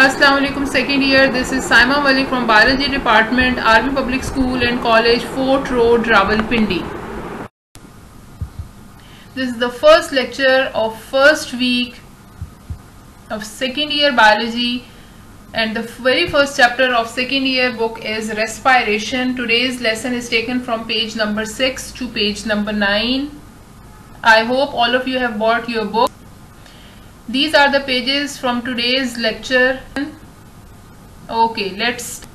Assalamu alaikum second year. This is Saima Malik from Biology Department, Army Public School and College, Fort Road, Rawalpindi. This is the first lecture of first week of second year biology, and the very first chapter of second year book is respiration. Today's lesson is taken from page number 6 to page number 9. I hope all of you have bought your book. These are the pages from today's lecture. Okay, let's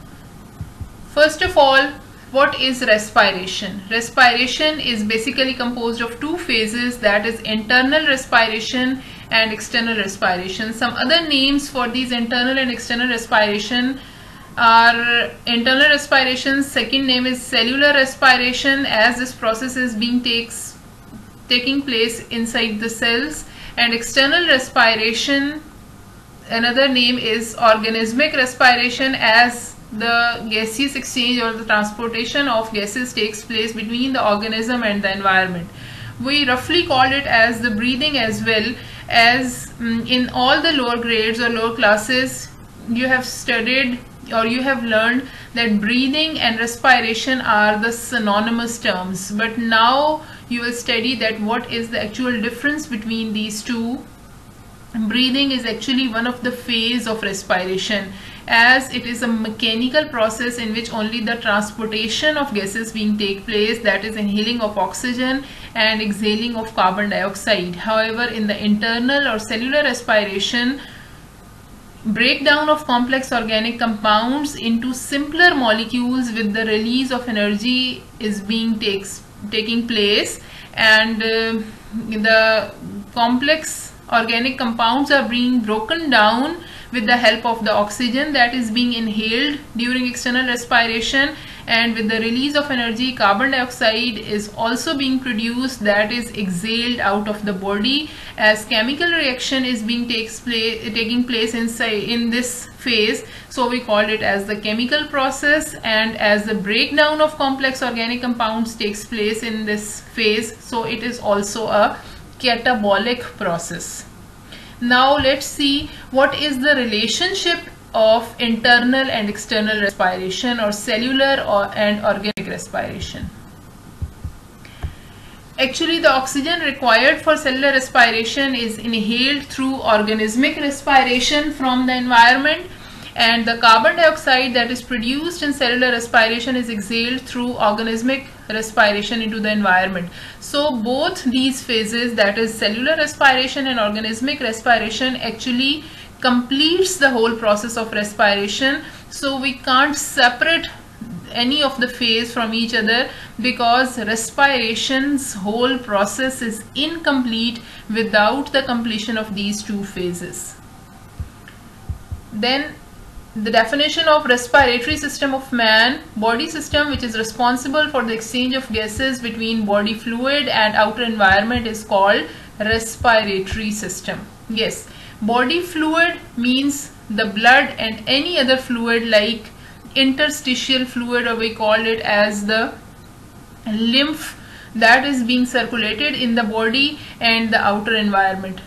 first of all, what is respiration? Respiration is basically composed of two phases, that is internal respiration and external respiration. Some other names for these internal and external respiration are internal respiration, second name is cellular respiration, as this process is taking place inside the cells. And external respiration, another name is organismic respiration, as the gaseous exchange or the transportation of gases takes place between the organism and the environment. We roughly call it as the breathing, as well as in all the lower grades or lower classes you have studied or you have learned that breathing and respiration are the synonymous terms, but now you will study that what is the actual difference between these two. Breathing is actually one of the phase of respiration, as it is a mechanical process in which only the transportation of gases take place, that is inhaling of oxygen and exhaling of carbon dioxide. However, in the internal or cellular respiration, breakdown of complex organic compounds into simpler molecules with the release of energy is taking place, and the complex organic compounds are being broken down with the help of the oxygen that is being inhaled during external respiration, and with the release of energy, carbon dioxide is also being produced, that is exhaled out of the body, as chemical reaction is taking place in this phase. So we call it as the chemical process, and as the breakdown of complex organic compounds takes place in this phase, so it is also a catabolic process. Now let's see what is the relationship of internal and external respiration, or cellular and organic respiration. Actually, the oxygen required for cellular respiration is inhaled through organismic respiration from the environment, and the carbon dioxide that is produced in cellular respiration is exhaled through organismic respiration into the environment. So both these phases, that is cellular respiration and organismic respiration, actually completes the whole process of respiration. So we can't separate any of the phase from each other, because respiration's whole process is incomplete without the completion of these two phases. Then the definition of respiratory system of man: body system which is responsible for the exchange of gases between body fluid and outer environment is called respiratory system. Yes, body fluid means the blood and any other fluid like interstitial fluid, or we call it as the lymph, that is being circulated in the body and the outer environment.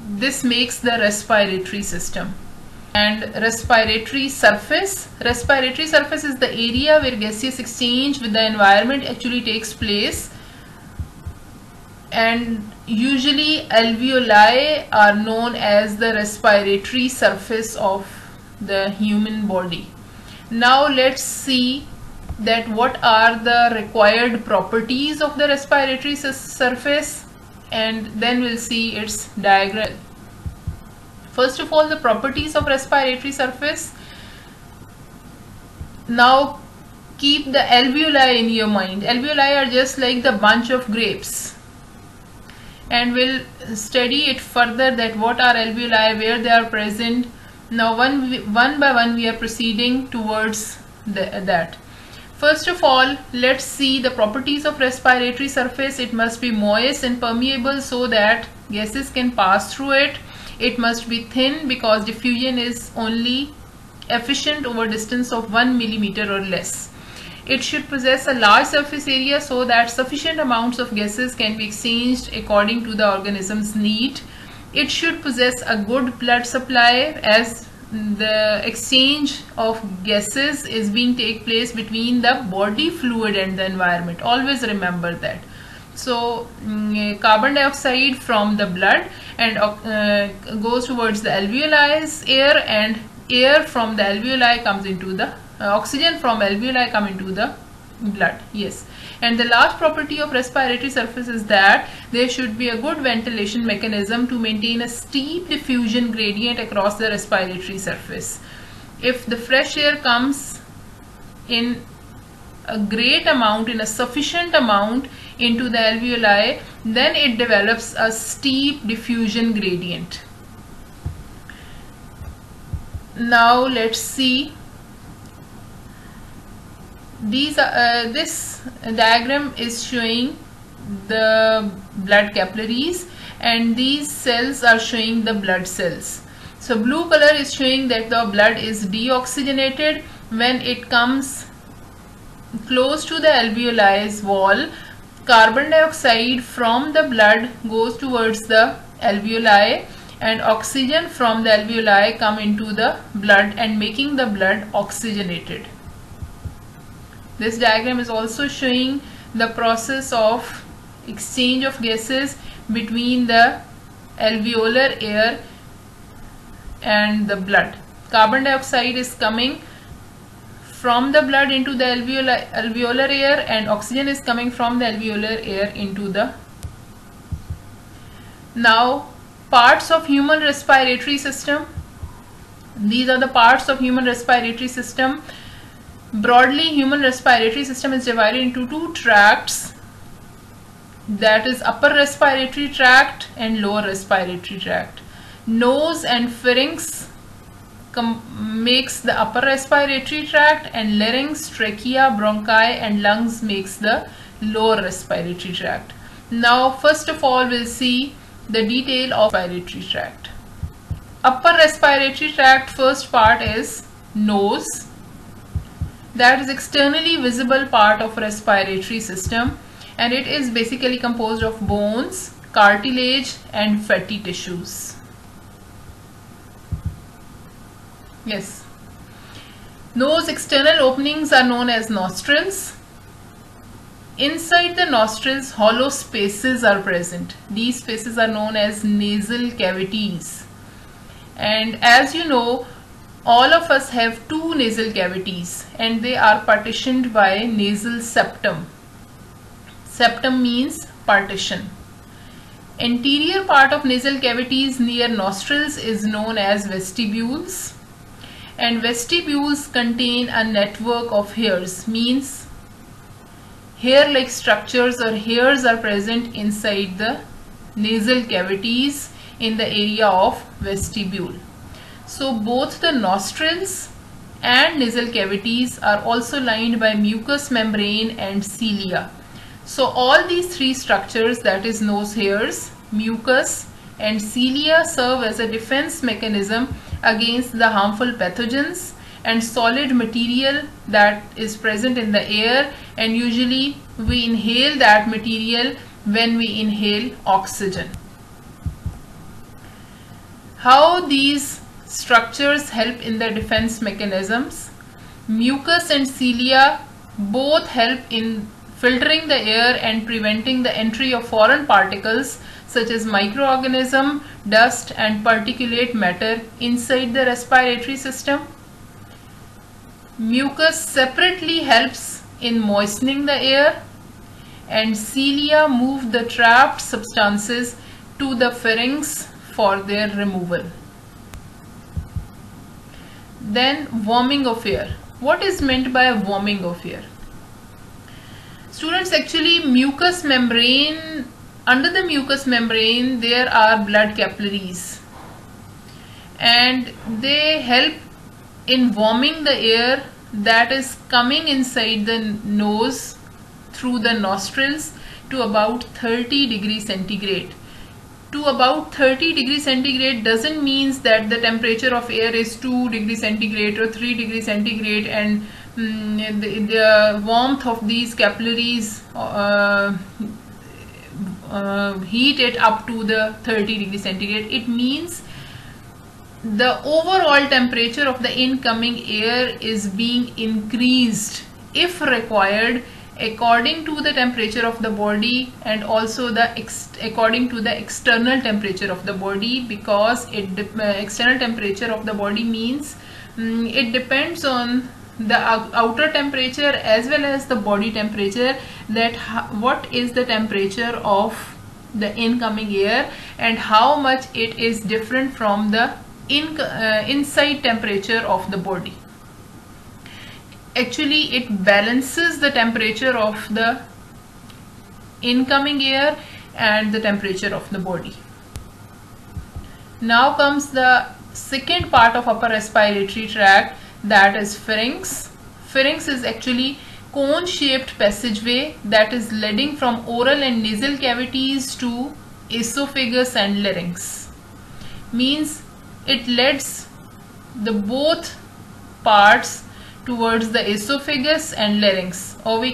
This makes the respiratory system. And respiratory surface is the area where gaseous exchange with the environment actually takes place, and usually alveoli are known as the respiratory surface of the human body. Now let's see that what are the required properties of the respiratory surface, and then we'll see its diagram. First of all, the properties of respiratory surface. Now keep the alveoli in your mind. Alveoli are just like the bunch of grapes, and we'll study it further, that what are alveoli, where they are present. Now one by one we are proceeding towards that. First of all, let's see the properties of respiratory surface. It must be moist and permeable so that gases can pass through it. It must be thin, because diffusion is only efficient over distance of 1 millimeter or less. It should possess a large surface area so that sufficient amounts of gases can be exchanged according to the organism's need. It should possess a good blood supply, as the exchange of gases is being take place between the body fluid and the environment. Always remember that. So carbon dioxide from the blood and goes towards the alveoli air, and air from the alveoli comes into the oxygen from alveoli come into the blood. Yes. And the last property of respiratory surface is that there should be a good ventilation mechanism to maintain a steep diffusion gradient across the respiratory surface. If the fresh air comes in a great amount, in a sufficient amount into the alveoli, then it develops a steep diffusion gradient. Now let's see. This diagram is showing the blood capillaries, and these cells are showing the blood cells. So blue color is showing that the blood is deoxygenated. When it comes close to the alveoli wall, carbon dioxide from the blood goes towards the alveoli, and oxygen from the alveoli come into the blood and making the blood oxygenated. This diagram is also showing the process of exchange of gases between the alveolar air and the blood. Carbon dioxide is coming from the blood into the alveolar air, and oxygen is coming from the alveolar air into the. Now, parts of human respiratory system. These are the parts of human respiratory system. Broadly, human respiratory system is divided into two tracts, that is upper respiratory tract and lower respiratory tract. Nose and pharynx makes the upper respiratory tract, and larynx, trachea, bronchi and lungs makes the lower respiratory tract. Now first of all we'll see the detail of respiratory tract. Upper respiratory tract, first part is nose. That is externally visible part of respiratory system, and it is basically composed of bones, cartilage and fatty tissues. Yes. Nose external openings are known as nostrils. Inside the nostrils, hollow spaces are present. These spaces are known as nasal cavities. And as you know, all of us have two nasal cavities, and they are partitioned by nasal septum. Septum means partition. Anterior part of nasal cavities near nostrils is known as vestibules, and vestibules contain a network of hairs, means hair-like structures or hairs are present inside the nasal cavities in the area of vestibule. So both the nostrils and nasal cavities are also lined by mucous membrane and cilia. So all these three structures, that is nose hairs, mucus and cilia, serve as a defense mechanism against the harmful pathogens and solid material that is present in the air, and usually we inhale that material when we inhale oxygen. How these structures help in the defense mechanisms? Mucus and cilia both help in filtering the air and preventing the entry of foreign particles such as microorganism, dust and particulate matter inside the respiratory system. Mucus separately helps in moistening the air, and cilia move the trapped substances to the pharynx for their removal. Then warming of air. What is meant by a warming of air? Students, actually mucous membrane, under the mucous membrane there are blood capillaries, and they help in warming the air that is coming inside the nose through the nostrils to about 30 degrees centigrade. To about 30 degrees centigrade doesn't mean that the temperature of air is 2 degrees centigrade or 3 degrees centigrade and the warmth of these capillaries heat it up to the 30 degrees centigrade. It means the overall temperature of the incoming air is being increased if required according to the temperature of the body, and also according to the external temperature of the body, because external temperature of the body means it depends on the outer temperature as well as the body temperature, that what is the temperature of the incoming air and how much it is different from the inside temperature of the body. Actually, it balances the temperature of the incoming air and the temperature of the body. Now comes the second part of upper respiratory tract, that is pharynx. Pharynx is actually cone-shaped passageway that is leading from oral and nasal cavities to esophagus and larynx. Means it leads the both parts towards the esophagus and larynx, or we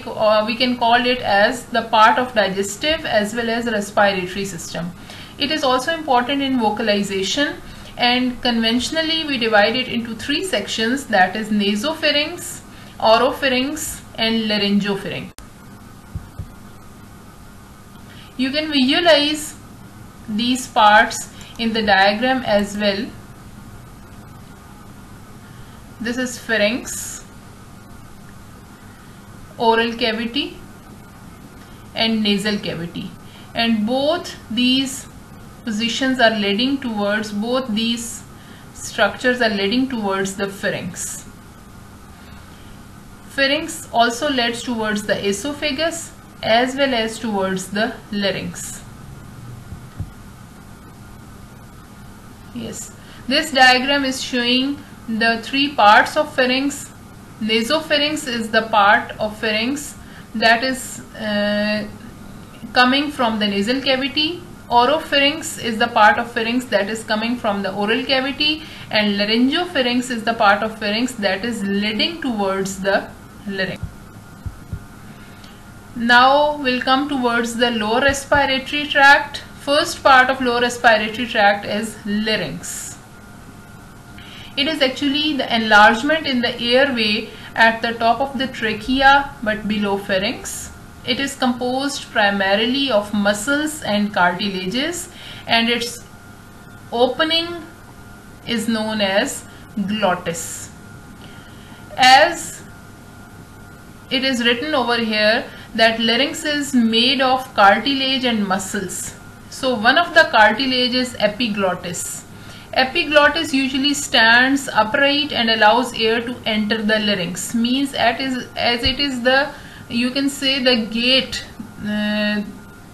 can call it as the part of digestive as well as respiratory system. It is also important in vocalization, and conventionally we divide it into three sections, that is nasopharynx, oropharynx and laryngopharynx. You can visualize these parts in the diagram as well. This is pharynx, oral cavity and nasal cavity, and both these positions are leading towards, both these structures are leading towards the pharynx. Pharynx also leads towards the esophagus as well as towards the larynx. Yes, this diagram is showing the three parts of pharynx. Nasopharynx is the part of pharynx that is coming from the nasal cavity. Oropharynx is the part of pharynx that is coming from the oral cavity, and laryngopharynx is the part of pharynx that is leading towards the larynx. Now we'll come towards the lower respiratory tract. First part of lower respiratory tract is larynx. It is actually the enlargement in the airway at the top of the trachea but below pharynx. It is composed primarily of muscles and cartilages, and its opening is known as glottis. As it is written over here that larynx is made of cartilage and muscles. So one of the cartilage is epiglottis. Epiglottis usually stands upright and allows air to enter the larynx. Means as it is the, you can say, the gate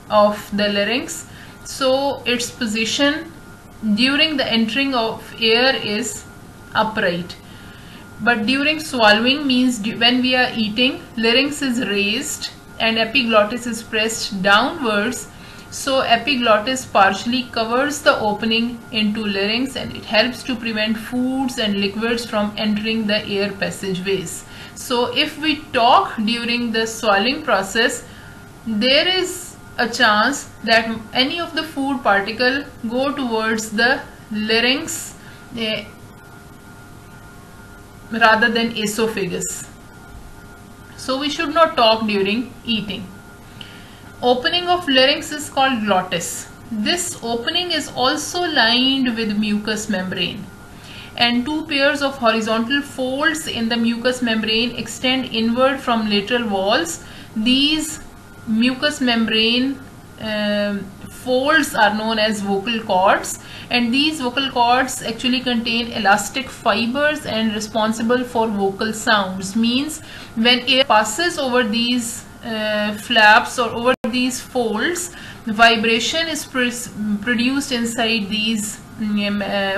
of the larynx. So its position during the entering of air is upright. But during swallowing, means when we are eating, larynx is raised and epiglottis is pressed downwards. So epiglottis partially covers the opening into larynx, and it helps to prevent foods and liquids from entering the air passageways. So if we talk during the swallowing process, there is a chance that any of the food particle go towards the larynx rather than esophagus. So we should not talk during eating. Opening of larynx is called glottis. This opening is also lined with mucous membrane, and two pairs of horizontal folds in the mucous membrane extend inward from lateral walls. These mucous membrane folds are known as vocal cords, and these vocal cords actually contain elastic fibers and responsible for vocal sounds. Means when air passes over these flaps or over these folds, vibration is produced inside these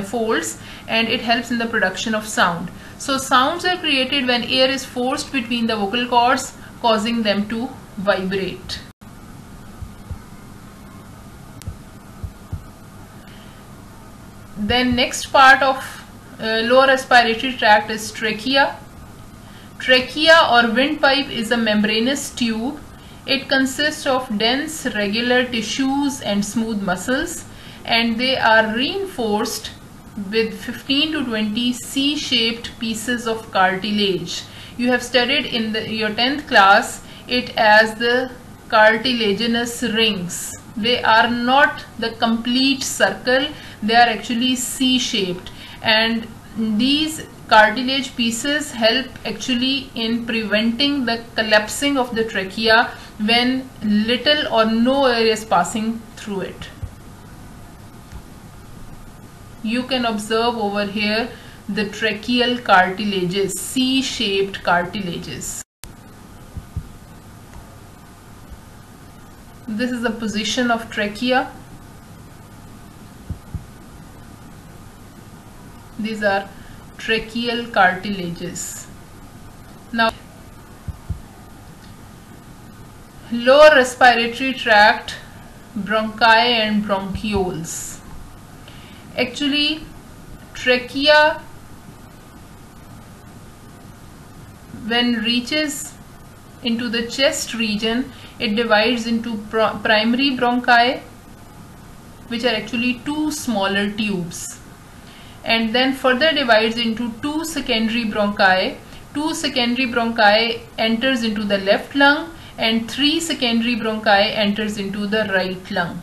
folds, and it helps in the production of sound. So sounds are created when air is forced between the vocal cords, causing them to vibrate. Then next part of lower respiratory tract is trachea. Trachea or windpipe is a membranous tube. It consists of dense regular tissues and smooth muscles, and they are reinforced with 15 to 20 C-shaped pieces of cartilage. You have studied in your 10th class it as the cartilaginous rings. They are not the complete circle, they are actually C-shaped, and these cartilage pieces help actually in preventing the collapsing of the trachea when little or no air is passing through it. You can observe over here the tracheal cartilages, C-shaped cartilages. This is the position of trachea. These are tracheal cartilages. Now, lower respiratory tract, bronchi and bronchioles. Actually, trachea, when reaches into the chest region, it divides into primary bronchi, which are actually two smaller tubes, and then further divides into two secondary bronchi. Two secondary bronchi enters into the left lung and three secondary bronchi enters into the right lung.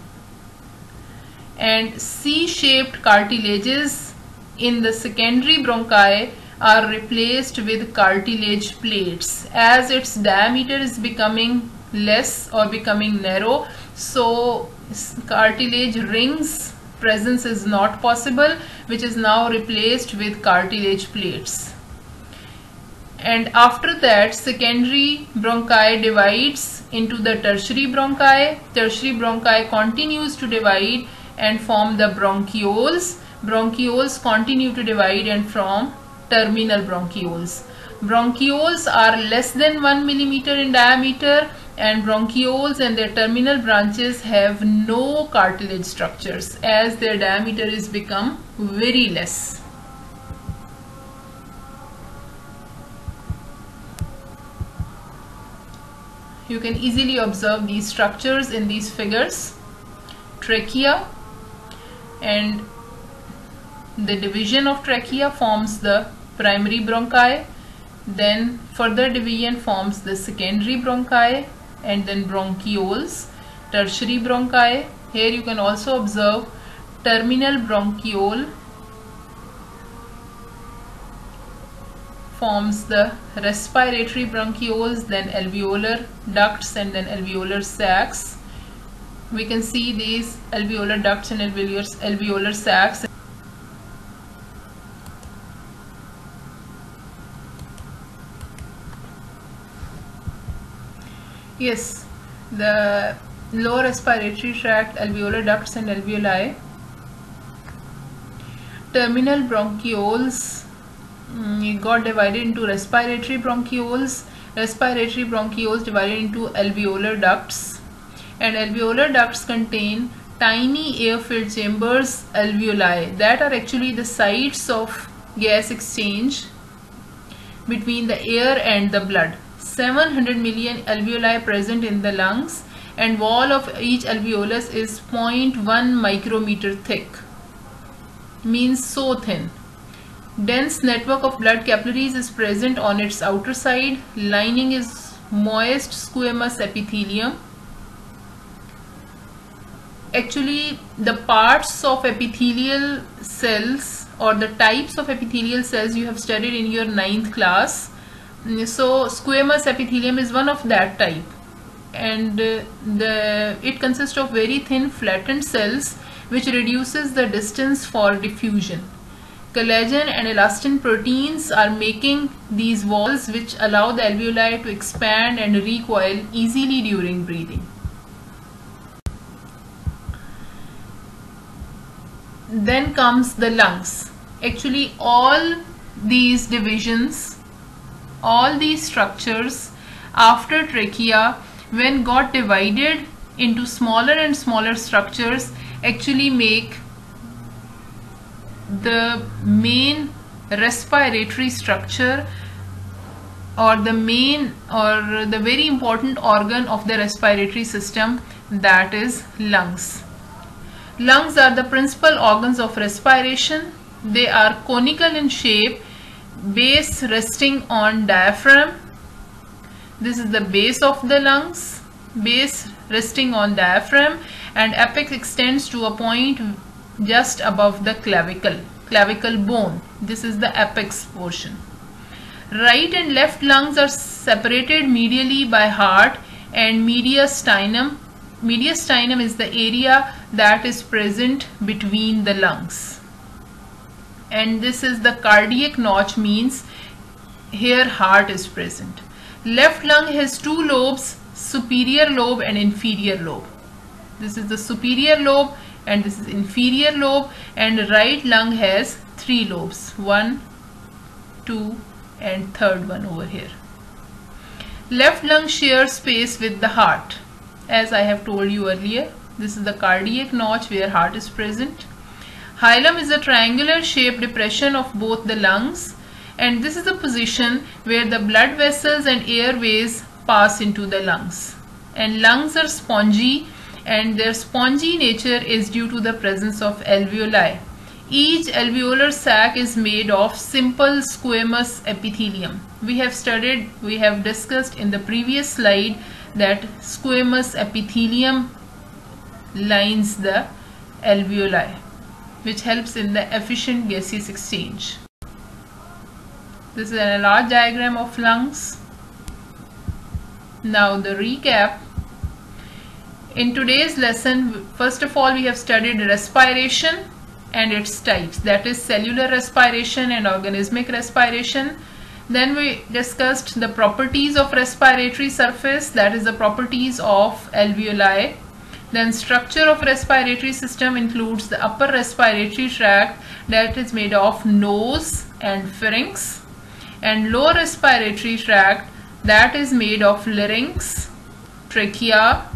And C-shaped cartilages in the secondary bronchi are replaced with cartilage plates. As its diameter is becoming less or becoming narrow, so cartilage rings presence is not possible, which is now replaced with cartilage plates. And after that, secondary bronchi divides into the tertiary bronchi. Tertiary bronchi continues to divide and form the bronchioles. Bronchioles continue to divide and form terminal bronchioles. Bronchioles are less than 1 millimeter in diameter, and bronchioles and their terminal branches have no cartilage structures as their diameter is become very less. You can easily observe these structures in these figures. Trachea, and the division of trachea forms the primary bronchi, then further division forms the secondary bronchi, and then bronchioles, tertiary bronchi. Here you can also observe terminal bronchiole forms the respiratory bronchioles, then alveolar ducts, and then alveolar sacs. We can see these alveolar ducts and alveolar sacs. Yes, the lower respiratory tract, alveolar ducts and alveoli. Terminal bronchioles got divided into respiratory bronchioles. Respiratory bronchioles divided into alveolar ducts, and alveolar ducts contain tiny air-filled chambers, alveoli, that are actually the sites of gas exchange between the air and the blood. 700 million alveoli present in the lungs, and wall of each alveolus is 0.1 micrometer thick, means so thin. Dense network of blood capillaries is present on its outer side. Lining is moist squamous epithelium. Actually, the parts of epithelial cells or the types of epithelial cells you have studied in your 9th class. So squamous epithelium is one of that type, and it consists of very thin flattened cells which reduces the distance for diffusion. Collagen and elastin proteins are making these walls which allow the alveoli to expand and recoil easily during breathing. Then comes the lungs. Actually, all these divisions, all these structures after trachea, when got divided into smaller and smaller structures, actually make the main respiratory structure, or the main or the very important organ of the respiratory system, that is lungs. Lungs are the principal organs of respiration. They are conical in shape, base resting on diaphragm. This is the base of the lungs, base resting on diaphragm, and apex extends to a point just above the clavicle bone. This is the apex portion. Right and left lungs are separated medially by heart and mediastinum. Mediastinum is the area that is present between the lungs. And this is the cardiac notch, means here heart is present. Left lung has two lobes, superior lobe and inferior lobe. This is the superior lobe and this is inferior lobe, and right lung has three lobes, 1, 2 and third one over here. Left lung shares space with the heart. As I have told you earlier, this is the cardiac notch where heart is present. Hilum is a triangular shaped depression of both the lungs, and this is the position where the blood vessels and airways pass into the lungs. And lungs are spongy, and their spongy nature is due to the presence of alveoli. Each alveolar sac is made of simple squamous epithelium. We have discussed in the previous slide that squamous epithelium lines the alveoli, which helps in the efficient gaseous exchange. This is an enlarged diagram of lungs. Now the recap. In today's lesson, first of all, we have studied respiration and its types, that is cellular respiration and organismic respiration. Then we discussed the properties of respiratory surface, that is the properties of alveoli. Then structure of respiratory system includes the upper respiratory tract that is made of nose and pharynx, and lower respiratory tract that is made of larynx, trachea,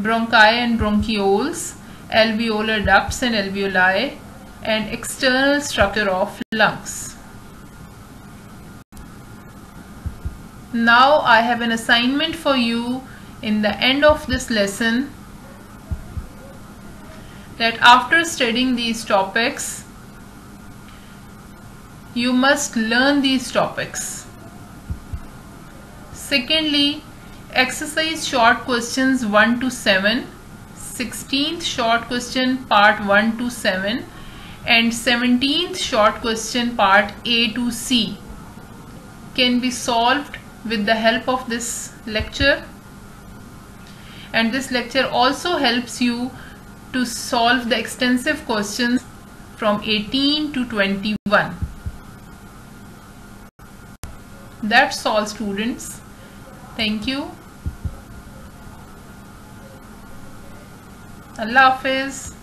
bronchi and bronchioles, alveolar ducts and alveoli, and external structure of lungs. Now I have an assignment for you in the end of this lesson, that after studying these topics, you must learn these topics. Secondly, exercise short questions 1 to 7, 16th short question part 1 to 7, and 17th short question part A to C can be solved with the help of this lecture. And this lecture also helps you to solve the extensive questions from 18 to 21. That's all, students. Thank you. Allah Hafiz.